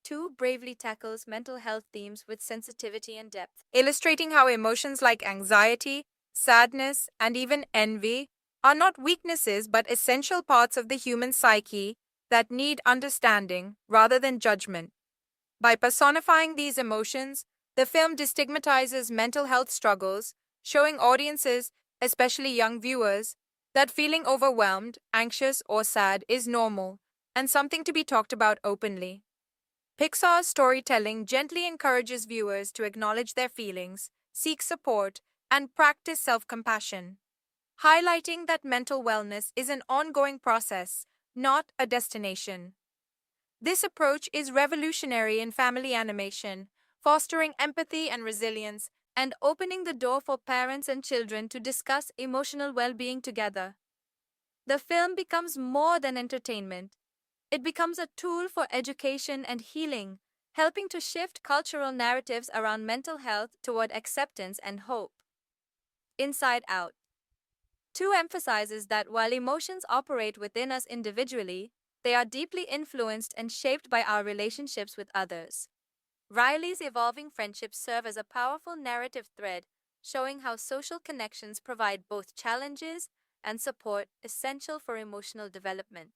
2 bravely tackles mental health themes with sensitivity and depth, illustrating how emotions like anxiety, sadness, and even envy are not weaknesses but essential parts of the human psyche that need understanding rather than judgment. By personifying these emotions, the film destigmatizes mental health struggles, showing audiences, especially young viewers, that feeling overwhelmed, anxious, or sad is normal and something to be talked about openly. Pixar's storytelling gently encourages viewers to acknowledge their feelings, seek support, and practice self compassion, highlighting that mental wellness is an ongoing process, not a destination. This approach is revolutionary in family animation, fostering empathy and resilience, and opening the door for parents and children to discuss emotional well being together. The film becomes more than entertainment. It becomes a tool for education and healing, helping to shift cultural narratives around mental health toward acceptance and hope. Inside Out 2 emphasizes that while emotions operate within us individually, they are deeply influenced and shaped by our relationships with others. Riley's evolving friendships serve as a powerful narrative thread, showing how social connections provide both challenges and support essential for emotional development.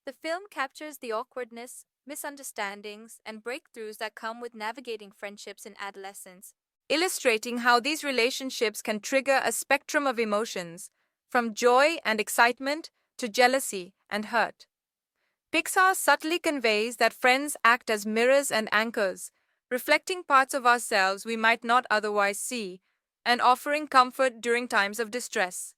The film captures the awkwardness, misunderstandings, and breakthroughs that come with navigating friendships in adolescence, illustrating how these relationships can trigger a spectrum of emotions, from joy and excitement to jealousy and hurt. Pixar subtly conveys that friends act as mirrors and anchors, reflecting parts of ourselves we might not otherwise see, and offering comfort during times of distress.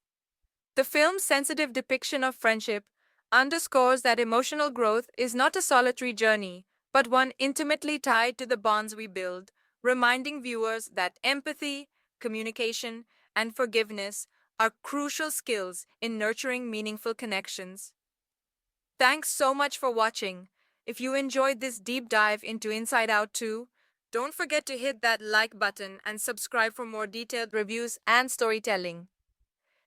The film's sensitive depiction of friendship underscores that emotional growth is not a solitary journey, but one intimately tied to the bonds we build, reminding viewers that empathy, communication, and forgiveness are crucial skills in nurturing meaningful connections. Thanks so much for watching. If you enjoyed this deep dive into Inside Out 2, don't forget to hit that like button and subscribe for more detailed reviews and storytelling.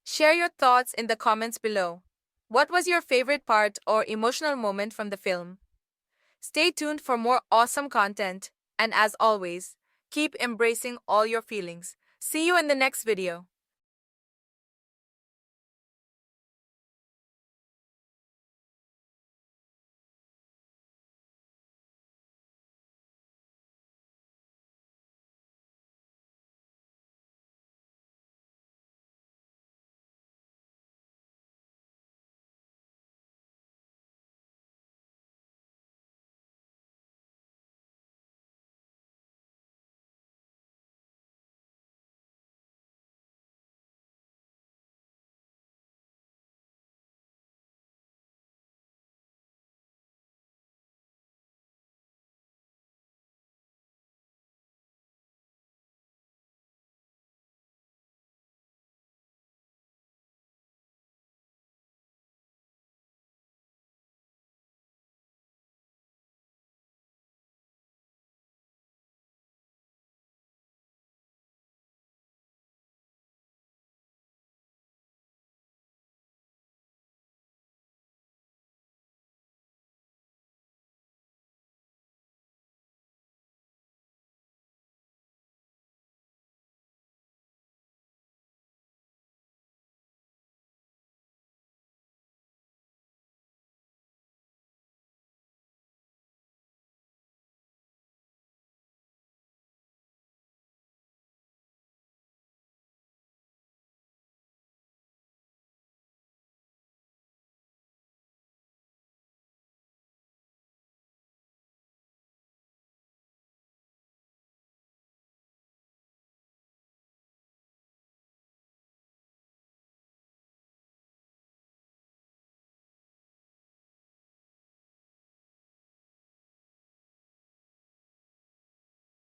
Share your thoughts in the comments below. What was your favorite part or emotional moment from the film? Stay tuned for more awesome content, and as always, keep embracing all your feelings. See you in the next video.